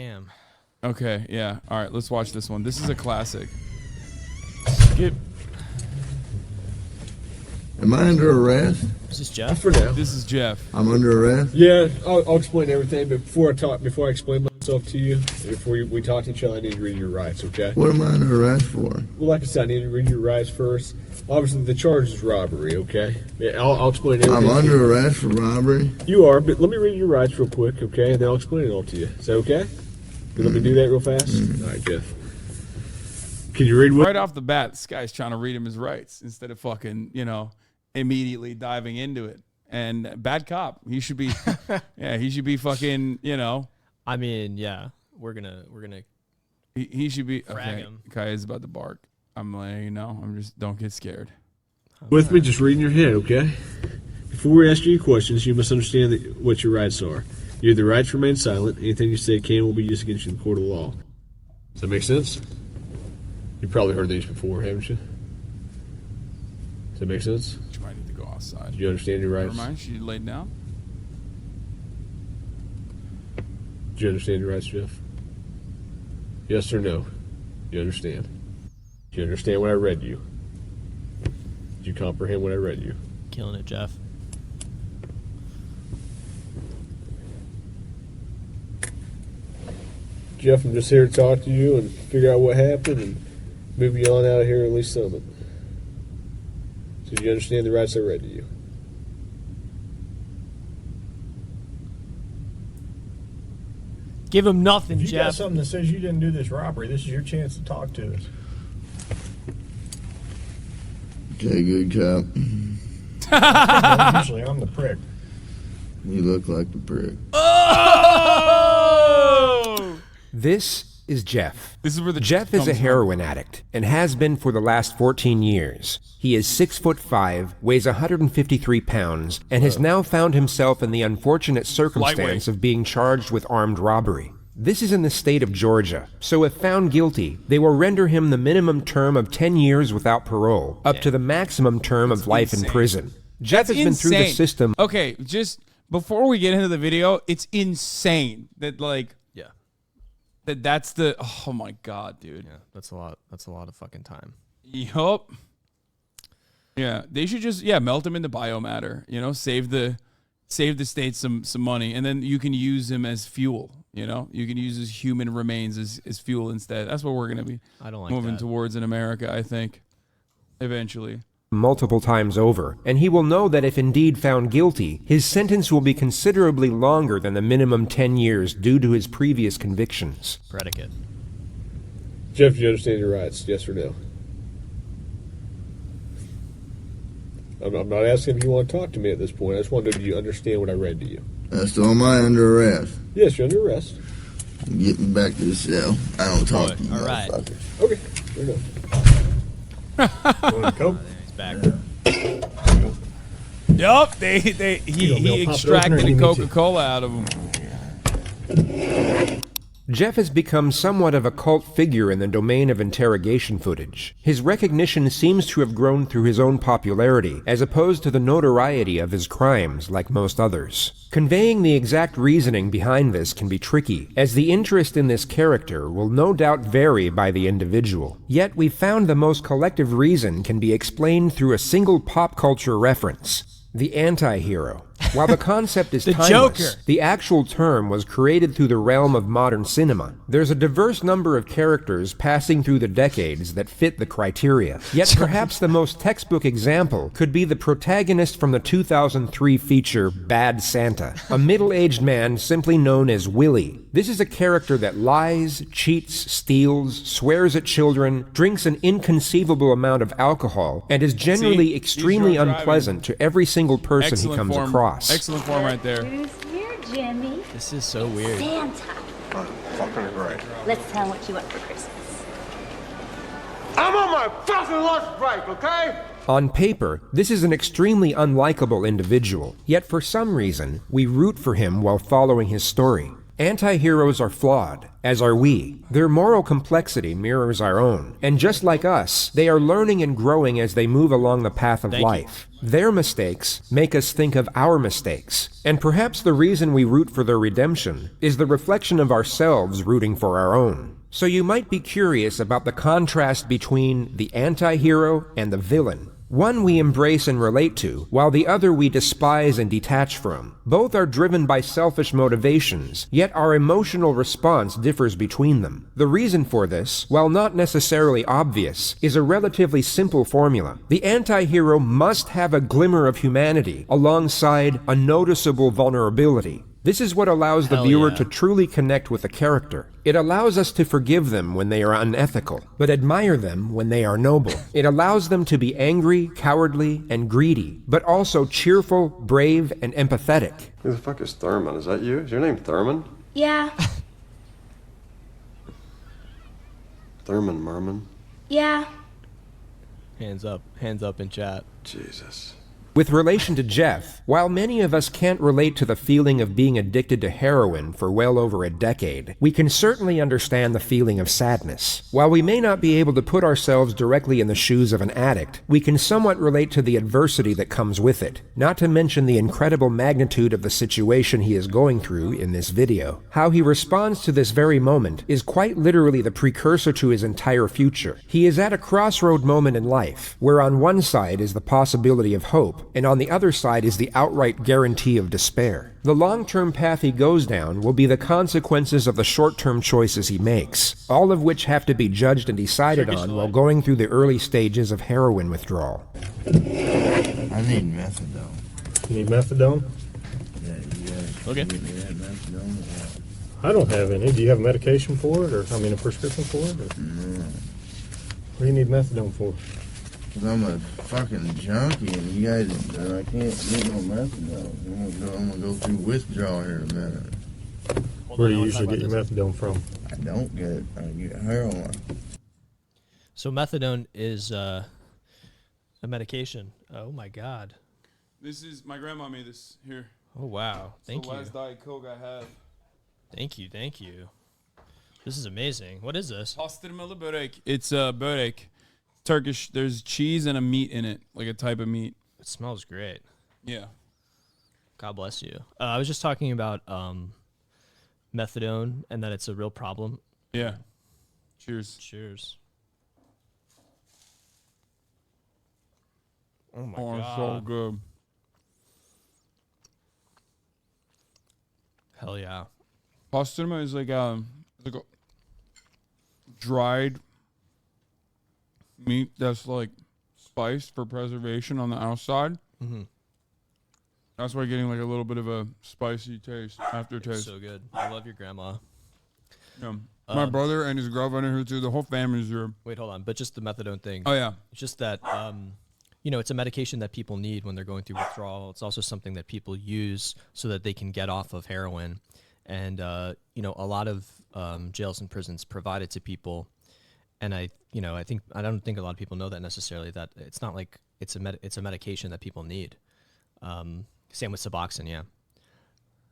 Damn. Okay, yeah. All right, let's watch this one. This is a classic. Skip. Am I under arrest? Is this Jeff? For now. This is Jeff. I'm under arrest? Yeah, I'll explain everything, but before I explain myself to you, before we talk to each other, I need to read your rights, okay? What am I under arrest for? Well, like I said, I need to read your rights first. Obviously, the charge is robbery, okay? Yeah, I'll explain everything. I'm under arrest for robbery? You are, but let me read your rights real quick, okay? And then I'll explain it all to you. Is that okay? You let me do that real fast? All right, Jeff. Can you read what? Right off the bat, this guy's trying to read him his rights instead of fucking, immediately diving into it. And bad cop. He should be, he should be fucking, I mean, yeah, we're gonna. He should be. Frag Okay, him. Kai is about to bark. I'm letting you know. Don't get scared. With me, just read in your head, okay? Before we ask you any questions, you must understand what your rights are. You have the right to remain silent. Anything you say can and will be used against you in the court of law. Does that make sense? You've probably heard these before, haven't you? Does that make sense? You might need to go outside. Do you understand your rights? Never mind. She laid down. Do you understand your rights, Jeff? Yes or no? You understand? Do you understand what I read you? Did you comprehend what I read you? Killing it, Jeff. Jeff, I'm just here to talk to you and figure out what happened and move you on out of here at least some of it. So do you understand the rights I read to you? Give him nothing, If you got Jeff. something that says you didn't do this robbery, this is your chance to talk to us. Okay, good cop. Well, usually I'm the prick. You look like the prick. Oh! This is Jeff. This is where the Jeff is a heroin addict and has been for the last 14 years. He is 6'5", weighs 153 pounds, and has now found himself in the unfortunate circumstance of being charged with armed robbery. This is in the state of Georgia, so if found guilty, they will render him the minimum term of 10 years without parole, up to the maximum term of life in prison. Jeff has been through the system. Okay, just before we get into the video, it's insane that that's the, oh my God, dude. Yeah, that's a lot of fucking time. Yup. Yeah, they should just melt him into biomatter. Save the state some money, and then you can use him as fuel. You can use his human remains as fuel instead. That's what we're gonna be moving towards in America, I think, eventually. Multiple times over, and he will know that if indeed found guilty, his sentence will be considerably longer than the minimum 10 years due to his previous convictions. Predicate. Jeff, do you understand your rights? Yes or no? I'm not asking if you want to talk to me at this point. I just want to know, do you understand what I read to you? So am I under arrest? Yes, you're under arrest. I'm getting back to the cell. I don't talk to you all right. motherfuckers. Okay, fair enough. Want a Coke? He's back. Yup, he extracted a Coca-Cola out of him. Jeff has become somewhat of a cult figure in the domain of interrogation footage. His recognition seems to have grown through his own popularity, as opposed to the notoriety of his crimes, like most others. Conveying the exact reasoning behind this can be tricky, as the interest in this character will no doubt vary by the individual. Yet we've found the most collective reason can be explained through a single pop culture reference: the anti-hero. While the concept is timeless, Joker. the actual term was created through the realm of modern cinema. There's a diverse number of characters passing through the decades that fit the criteria. Yet perhaps the most textbook example could be the protagonist from the 2003 feature Bad Santa, a middle-aged man simply known as Willie. This is a character that lies, cheats, steals, swears at children, drinks an inconceivable amount of alcohol, and is generally extremely unpleasant to every single person he comes across. Excellent form right there. Who's here, Jimmy? This is so weird. Santa. Oh, fucking great. Let's tell him what you want for Christmas. I'm on my fucking lunch break, okay? On paper, this is an extremely unlikable individual, yet for some reason, we root for him while following his story. Anti-heroes are flawed, as are we. Their moral complexity mirrors our own. And just like us, they are learning and growing as they move along the path of life. Their mistakes make us think of our mistakes. And perhaps the reason we root for their redemption is the reflection of ourselves rooting for our own. So you might be curious about the contrast between the anti-hero and the villain. One we embrace and relate to, while the other we despise and detach from. Both are driven by selfish motivations, yet our emotional response differs between them. The reason for this, while not necessarily obvious, is a relatively simple formula. The anti-hero must have a glimmer of humanity alongside a noticeable vulnerability. This is what allows the viewer to truly connect with the character. It allows us to forgive them when they are unethical, but admire them when they are noble. It allows them to be angry, cowardly, and greedy, but also cheerful, brave, and empathetic. Who the fuck is Thurman? Is that you? Is your name Thurman? Yeah. Thurman Merman? Yeah. Hands up in chat. Jesus. With relation to Jeff, while many of us can't relate to the feeling of being addicted to heroin for well over a decade, we can certainly understand the feeling of sadness. While we may not be able to put ourselves directly in the shoes of an addict, we can somewhat relate to the adversity that comes with it, not to mention the incredible magnitude of the situation he is going through in this video. How he responds to this very moment is quite literally the precursor to his entire future. He is at a crossroad moment in life, where on one side is the possibility of hope, and on the other side is the outright guarantee of despair. The long-term path he goes down will be the consequences of the short-term choices he makes, all of which have to be judged and decided on while going through the early stages of heroin withdrawal. I need methadone. You need methadone? Yeah, you guys Okay. give me that methadone? I don't have any. Do you have medication for it, or a prescription for it? Or? No. What do you need methadone for? Because I'm a fucking junkie, and you guys, I can't get no methadone. I'm gonna go through withdrawal here in a minute. Where do you usually get your methadone from? I don't get it. I get heroin. So methadone is a medication. Oh my god. This is my grandma made this here. Oh wow. Thank the you. last Diet Coke I have. Thank you. This is amazing. What is this? Pastırmalı börek. It's a börek. Turkish. There's cheese and a meat in it, like a type of meat. It smells great. Yeah. God bless you. I was just talking about methadone and that it's a real problem. Yeah. Cheers. Cheers. Oh my Oh, god. it's so good. Hell yeah. Pastırma is like a dried meat that's like spiced for preservation on the outside. Mm-hmm. That's why getting like a little bit of a spicy taste, aftertaste. It's so good. I love your grandma. Yeah. My brother and his girlfriend are here too. The whole family's here. Wait, hold on. But just the methadone thing. Oh yeah. It's just that, it's a medication that people need when they're going through withdrawal. It's also something that people use so that they can get off of heroin. And, a lot of jails and prisons provide it to people. And I don't think a lot of people know that necessarily, that it's not like it's a medication that people need. Same with Suboxone, yeah.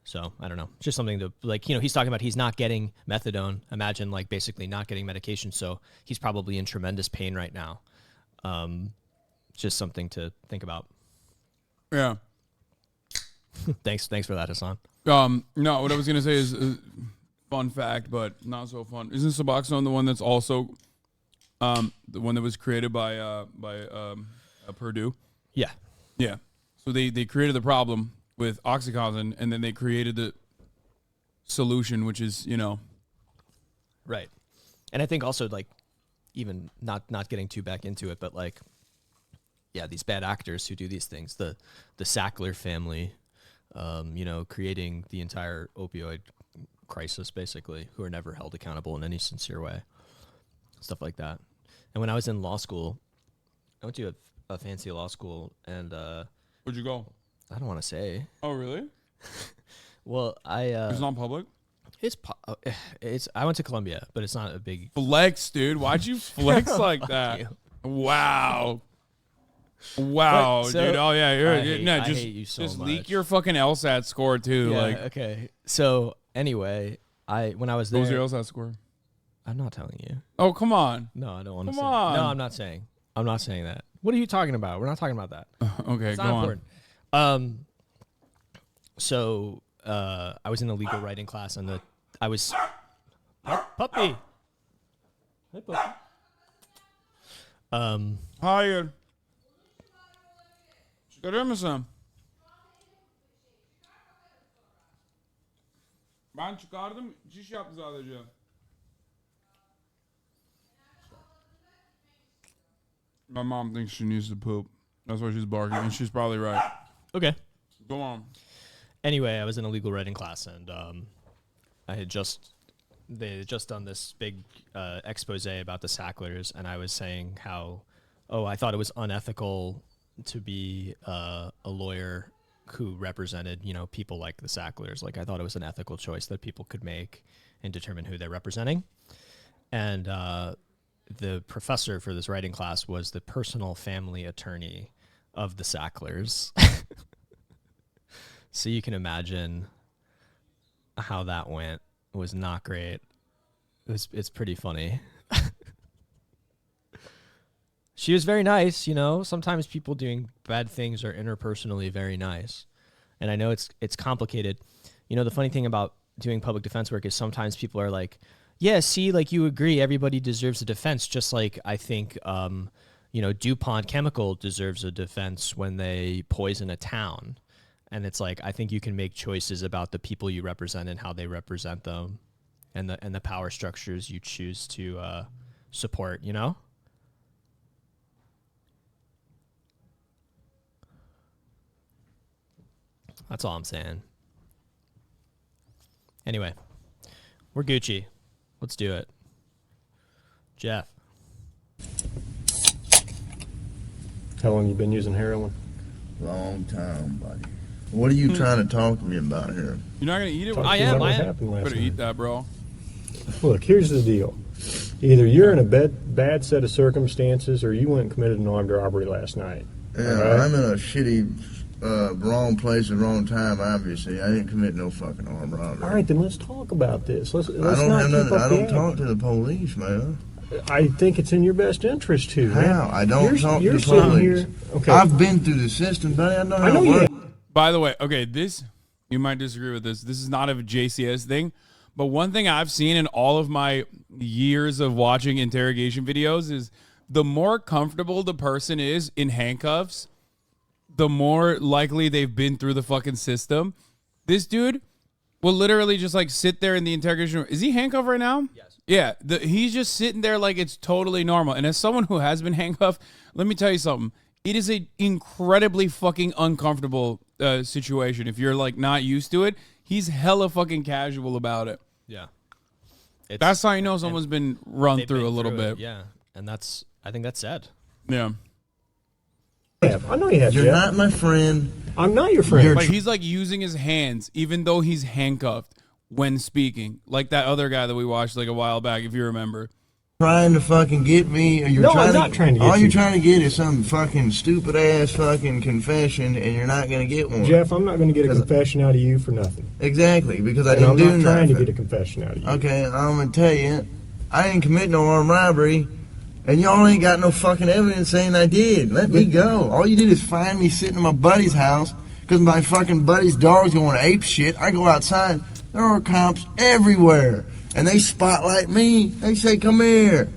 So I don't know. It's just something to he's talking about he's not getting methadone. Imagine basically not getting medication. So he's probably in tremendous pain right now. Just something to think about. Yeah. Thanks for that, Hasan. No, what I was gonna say is fun fact, but not so fun. Isn't Suboxone the one that's also the one that was created by Purdue? Yeah. Yeah. So they created the problem with OxyContin, and then they created the solution, which is Right. And I think also even not getting too back into it, but these bad actors who do these things, the Sackler family, creating the entire opioid crisis, basically, who are never held accountable in any sincere way, stuff like that. And when I was in law school, I went to a fancy law school, and where'd you go? I don't want to say. Oh, really? Well, it's not public. It's I went to Columbia, but it's not a big flex, dude. Why'd you flex like that? You. Wow. Wow, dude. Oh yeah, I hate you so just much. leak your fucking LSAT score too. Yeah, okay. So Anyway, when I was What was your there, LSAT score? I'm not telling you. Oh, come on. No, I don't want to say. Come on. No, I'm not saying. I'm not saying that. What are you talking about? We're not talking about that. Okay, It's go not on. important. So I was in a legal writing class, and I was puppy. Hey, puppy. Hayır. Çıkarır mısın? Ben çıkardım. Ciş yaptı sadece. My mom thinks she needs to poop. That's why she's barking, and she's probably right. Okay. Go on. Anyway, I was in a legal writing class, and they had just done this big expose about the Sacklers, and I was saying how, I thought it was unethical to be a lawyer who represented, people like the Sacklers. Like, I thought it was an ethical choice that people could make and determine who they're representing. And the professor for this writing class was the personal family attorney of the Sacklers. So you can imagine how that went. It was not great. It's pretty funny. She was very nice, Sometimes people doing bad things are interpersonally very nice. And I know it's complicated. The funny thing about doing public defense work is sometimes people are like, yeah, see, like you agree, everybody deserves a defense, just like I think DuPont Chemical deserves a defense when they poison a town. And it's like, I think you can make choices about the people you represent and how they represent them and the power structures you choose to support, That's all I'm saying. Anyway, we're Gucci. Let's do it. Jeff. How long you been using heroin? Long time, buddy. What are you trying to talk to me about here? You're not gonna eat it? I am. Better eat that, bro. Look, here's the deal. Either you're in a bad set of circumstances, or you went and committed an armed robbery last night. Yeah, right? I'm in a shitty, wrong place at the wrong time. Obviously, I didn't commit no fucking armed robbery. All right, then let's talk about this. Let's I not don't talk to the police, man. I think it's in your best interest to. How? Man. I don't talk to you're the sitting police. Here, okay. I've been through the system, buddy. I know how it works. By the way, okay, you might disagree with this. This is not a JCS thing, but one thing I've seen in all of my years of watching interrogation videos is the more comfortable the person is in handcuffs, the more likely they've been through the fucking system. This dude will literally just like sit there in the interrogation room. Is he handcuffed right now? Yes. Yeah, he's just sitting there like it's totally normal. And as someone who has been handcuffed, let me tell you something. It is an incredibly fucking uncomfortable situation. If you're like not used to it, he's hella fucking casual about it. Yeah. That's how you know someone's been run through a little bit. Yeah. And I think that's sad. Yeah. I know you have. You're Jeff. not my friend. I'm not your friend. But he's like using his hands, even though he's handcuffed when speaking. Like that other guy that we watched like a while back, if you remember. Trying to fucking get me, or you're No, trying I'm not trying to get all you. you're trying to get is some fucking stupid ass fucking confession, and you're not gonna get one. Jeff, I'm not going to get a confession out of you for nothing. Exactly, because I And didn't I'm do not nothing. trying to get a confession out of you. Okay, I'm gonna tell you, I didn't commit no armed robbery, and y'all ain't got no fucking evidence saying I did. Let me go. All you did is find me sitting in my buddy's house because my fucking buddy's dog's going ape shit. I go outside, there are cops everywhere, and they spotlight me. They say, "Come here."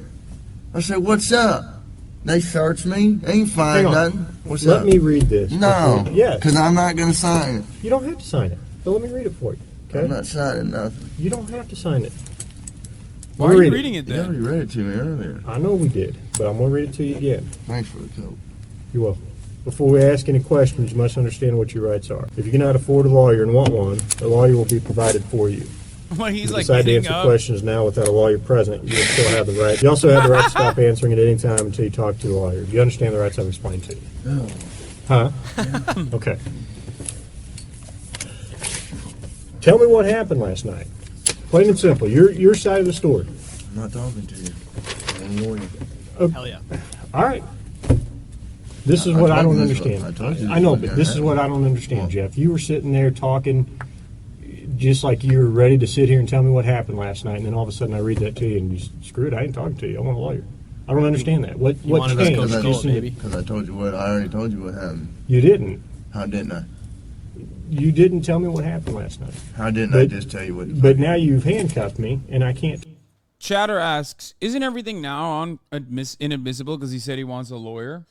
I say, "What's up?" They search me. They ain't find Hang on. nothing. What's Let up? me read this. No. Yes. Because I'm not going to sign it. You don't have to sign it. But let me read it for you. Okay? I'm not signing nothing. You don't have to sign it. Why are you reading it You then? already read it to me earlier. I know we did, but I'm going to read it to you again. Thanks for the coat. You're welcome. Before we ask any questions, you must understand what your rights are. If you cannot afford a lawyer and want one, a lawyer will be provided for you. When he's If you like decide to getting answer up. questions now without a lawyer present, you will still have the right. You also have the right to stop answering at any time until you talk to a lawyer. Do you understand the rights I've explained to you? No. Huh? Okay. Tell me what happened last night. Plain and simple. Your side of the story. I'm not talking to you. I'm warning Hell yeah. All right. This is I what I told don't you this understand. I told you I know, this but was this gonna is what I happen. don't understand, Jeff. You were sitting there talking. just like you're ready to sit here and tell me what happened last night, and then all of a sudden I read that to you, and you screw it, I ain't talking to you. I want a lawyer. I don't understand that. What changed? Because I told you what. I already told you what happened. You didn't. How didn't I? You didn't tell me what happened last night. How didn't I just tell you what? But now you've handcuffed me, and I can't. Chatter asks, isn't everything now on inadmissible because he said he wants a lawyer?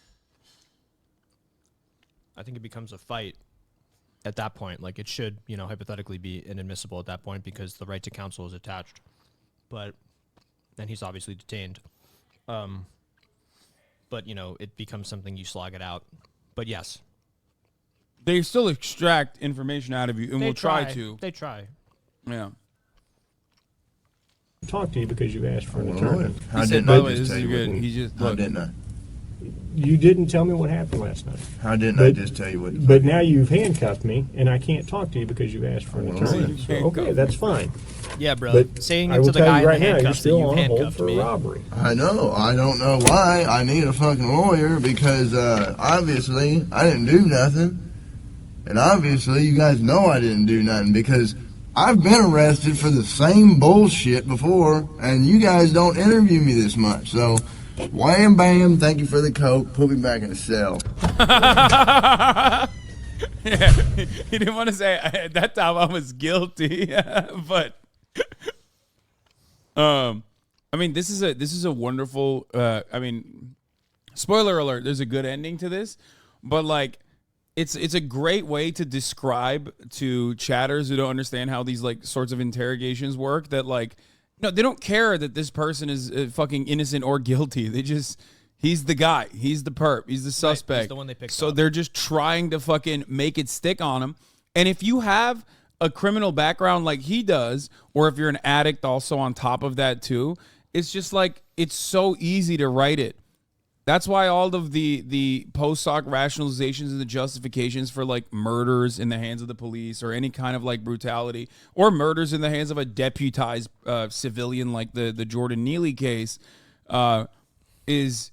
I think it becomes a fight at that point. Like, it should, hypothetically be inadmissible at that point because the right to counsel is attached. But then he's obviously detained. But, it becomes something you slog it out. But yes. They still extract information out of you, and will try to. They try. Yeah. Talk to you because you asked for an attorney. How didn't I just tell you what? How didn't I? You didn't tell me what happened last night. How didn't I just tell you what? But now you've handcuffed me, and I can't talk to you because you asked for an attorney. So, okay, that's fine. Yeah, bro. But saying I it will to the tell guy you right in the now, you're handcuffs that still you on hold handcuffed for me. robbery. I know. I don't know why I need a fucking lawyer because obviously I didn't do nothing. And obviously you guys know I didn't do nothing because I've been arrested for the same bullshit before and you guys don't interview me this much. So, wham bam, thank you for the coke, put me back in the cell. Yeah, he didn't want to say at that time I was guilty, but I mean, this is a wonderful. I mean, spoiler alert: there's a good ending to this, but like, it's a great way to describe to chatters who don't understand how these like sorts of interrogations work. That like, no, they don't care that this person is fucking innocent or guilty. They just. He's the guy. He's the perp. He's the suspect. Right, he's the one they picked so up. they're just trying to fucking make it stick on him. And if you have a criminal background like he does, or if you're an addict also on top of that too, it's just like, it's so easy to write it. That's why all of the post hoc rationalizations and the justifications for like murders in the hands of the police or any kind of like brutality or murders in the hands of a deputized civilian like the Jordan Neely case is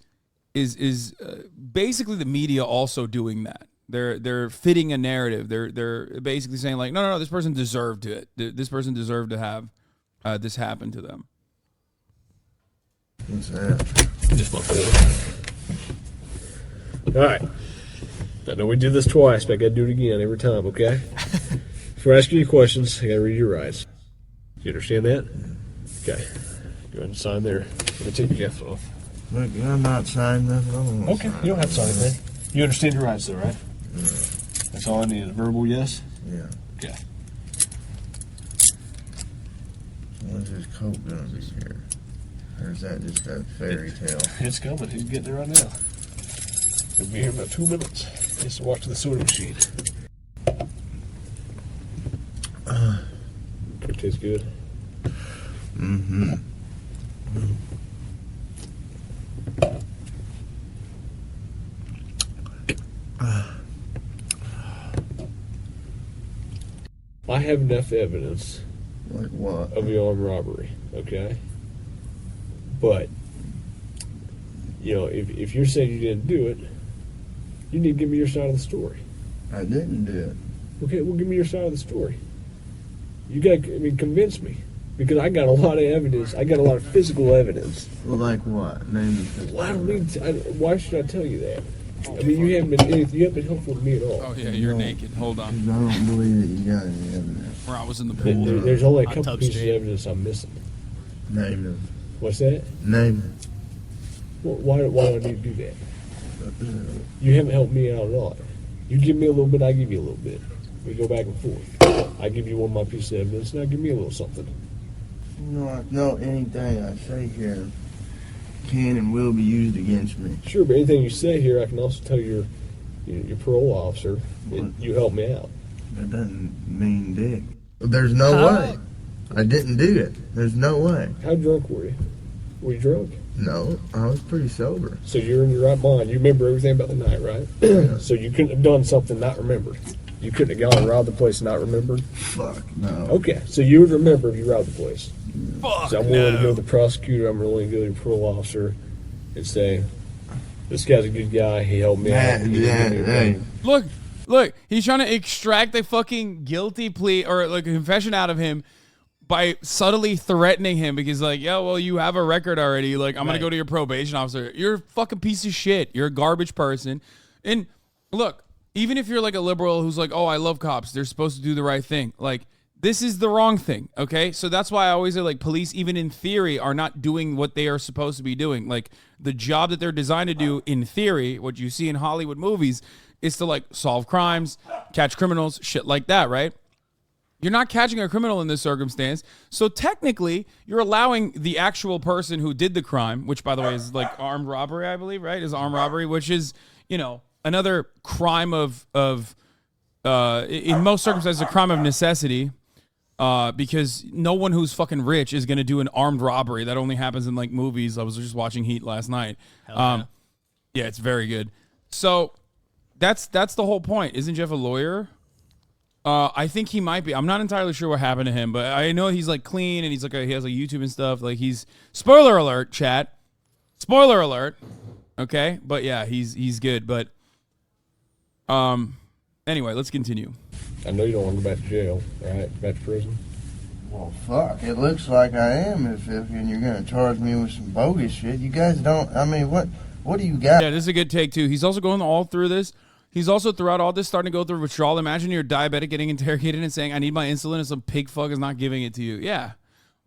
basically the media also doing that. They're fitting a narrative. They're basically saying like, no, this person deserved it. This person deserved to have this happen to them. What's that? Just my phone. All right. I know we did this twice, but I got to do it again every time, okay? Before I ask you questions, I got to read your rights. You understand that? Okay. Go ahead and sign there. Let me take your jacket off. Look, I'm not signing nothing. Okay, you don't have to sign anything. You understand your rights, though, right? Yeah. That's all I need. A verbal yes? Yeah. Okay. When's this coke gonna be here? Or is that just a fairy tale? It's coming. He's getting there right now. He'll be here in about 2 minutes. He has to walk to the soda machine. It tastes good. Mm-hmm. I have enough evidence Like what? of the armed robbery, okay? But, if you're saying you didn't do it, you need to give me your side of the story. I didn't do it. Okay, well, give me your side of the story. You got to, convince me. Because I got a lot of evidence. I got a lot of physical evidence. Well, like what? Name the physical. Well, I don't need to, why should I tell you that? You haven't been helpful to me at all. Oh yeah, you're naked. Hold on. I don't believe that you got any evidence. Where I was in the pool. There's only a couple pieces of evidence I'm missing. Name them. What's that? Name them. Well, why do I need to do that? You haven't helped me out at all. You give me a little bit, I give you a little bit. We go back and forth. I give you one of my pieces of evidence, now give me a little something. No, anything I say here can and will be used against me. Sure, but anything you say here, I can also tell your parole officer that you helped me out. That doesn't mean dick. There's no way. I didn't do it. There's no way. How drunk were you? Were you drunk? No, I was pretty sober. So you're in your right mind. You remember everything about the night, right? Yeah. So you couldn't have done something not remembered. You couldn't have gone and robbed the place and not remembered? Fuck, no. Okay, so you would remember if you robbed the place. Fuck So I'm willing to go to the prosecutor, I'm willing to go to the parole officer and say, this guy's a good guy, he helped me out. Hey. Look, He's trying to extract a fucking guilty plea or like a confession out of him by subtly threatening him because like, yeah, well, you have a record already. Like, I'm going to go to your probation officer. You're a fucking piece of shit. You're a garbage person. And look, even if you're like a liberal who's like, oh, I love cops, they're supposed to do the right thing. Like, this is the wrong thing, okay? So that's why I always say, like, police, even in theory, are not doing what they are supposed to be doing. Like, the job that they're designed to do, in theory, what you see in Hollywood movies, is to, like, solve crimes, catch criminals, shit like that, right? You're not catching a criminal in this circumstance. So technically, you're allowing the actual person who did the crime, which, by the way, is, like, armed robbery, I believe, right? Is armed robbery, which is, you know, another crime of in most circumstances, a crime of necessity. Because no one who's fucking rich is going to do an armed robbery. That only happens in like movies. I was just watching Heat last night. Yeah, it's very good. So that's the whole point. Isn't Jeff a lawyer? I think he might be. I'm not entirely sure what happened to him, but I know he's like clean and he's like he has like YouTube and stuff. Like he's spoiler alert, chat. Spoiler alert. Okay, but yeah, he's good. But anyway, let's continue. I know you don't want to go back to jail, right? Back to prison. Well, fuck. It looks like I am. If and you're gonna charge me with some bogus shit. You guys don't. I mean, what do you got? Yeah, this is a good take too. He's also going all through this. He's also throughout all this starting to go through withdrawal. Imagine you're diabetic getting interrogated and saying, "I need my insulin," and some pig fuck is not giving it to you. Yeah,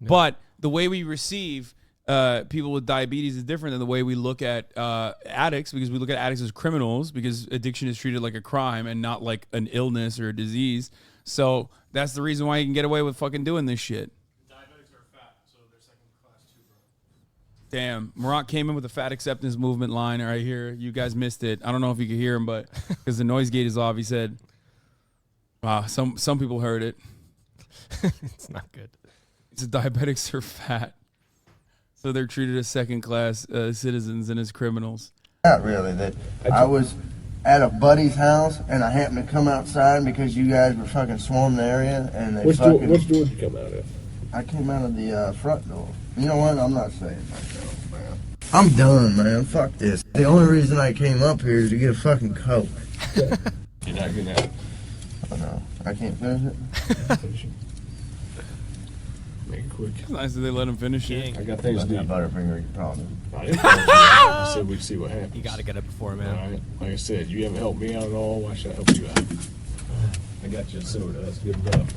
but the way we receive people with diabetes is different than the way we look at addicts, because we look at addicts as criminals because addiction is treated like a crime and not like an illness or a disease. So that's the reason why you can get away with fucking doing this shit. Diabetics are fat, so they're second class too, bro. Damn, Marat came in with a fat acceptance movement line right here. You guys missed it. I don't know if you could hear him, but because the noise gate is off, he said, wow, some people heard it. It's not good. It's diabetics are fat. So they're treated as second-class citizens and as criminals. Not really. That I was at a buddy's house and I happened to come outside because you guys were fucking swarming the area and they Which fucking. Which door did you come out of? I came out of the front door. You know what? I'm not saying myself, man. I'm done, man. Fuck this. The only reason I came up here is to get a fucking Coke. You're not getting out. Oh no, I can't finish it. Make it quick. It's nice that they let him finish it. I got things to do. Butterfinger, you probably. I said we'd see what happens. You got to get it before, All man. right. Like I said, you haven't helped me out at all. Why should I help you out? I got you a soda. That's good enough.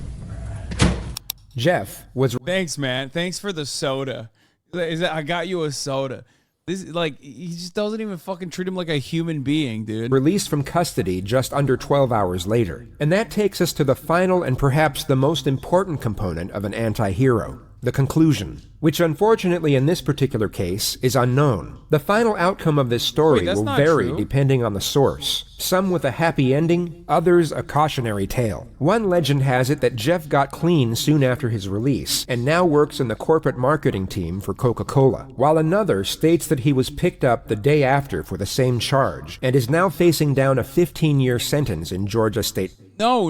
Jeff was Thanks, man. Thanks for the soda. I got you a soda. This like he just doesn't even fucking treat him like a human being, dude. released from custody just under 12 hours later. And that takes us to the final and perhaps the most important component of an anti-hero, the conclusion, which unfortunately in this particular case is unknown. The final outcome of this story Wait, that's will not vary true. depending on the source, some with a happy ending, others a cautionary tale. One legend has it that Jeff got clean soon after his release and now works in the corporate marketing team for Coca-Cola, while another states that he was picked up the day after for the same charge and is now facing down a 15-year sentence in Georgia State. No.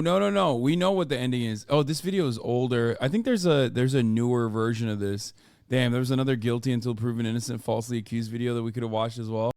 We know what the ending is. Oh, this video is older. I think there's a newer version of this. Damn, there was another guilty until proven innocent, falsely accused video that we could have watched as well.